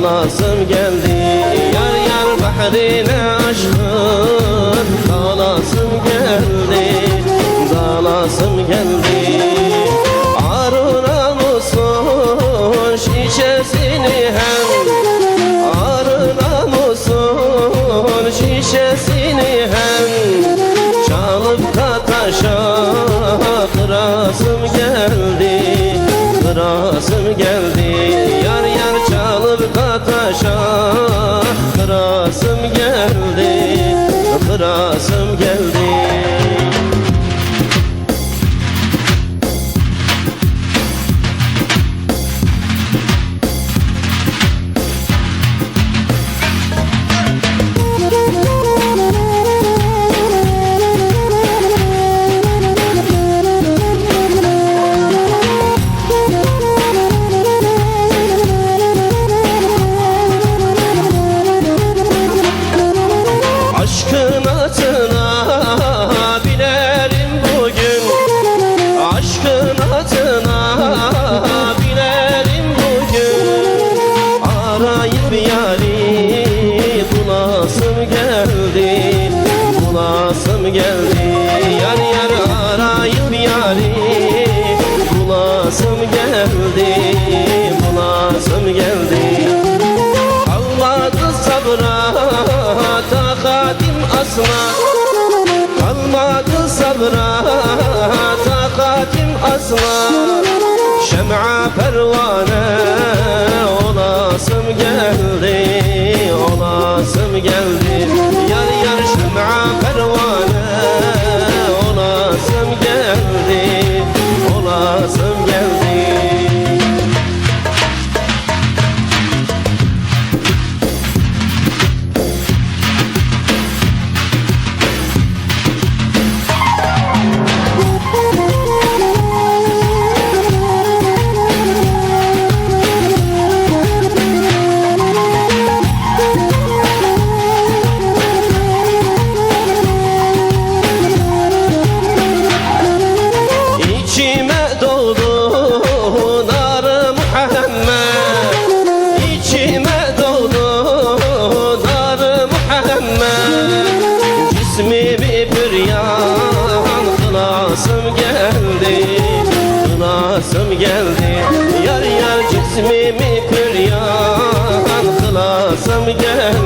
Dalasım geldi yar yar bahrine aşkın. Dalasım geldi, dalasım geldi. Arına musun şişesini hem, arına musun şişesini hem. Çalıp kataşa kırasım geldi, kırasım geldi. Yar yar çalıp kataşa kırasım geldi, kırasım geldi. Aşkın atına binerim bugün, aşkın atına binerim bugün. Arayıp yari bulasım geldi, bulasım geldi. Yar yar arayıp yari bulasım geldi, bulasım geldi. Kalmadı sabra takatim asla, kalmadı sabra takatim asla. Şem'a pervane olasım geldi, olasım geldi. Yar yar şem'a pervane olasım geldi, olasım geldi. İçime doğdu nar Muhammed, İçime doğdu nar Muhammed. Cismimi püryan kılasım geldi, kılasım geldi. Yar yar cismimi püryan kılasım geldi,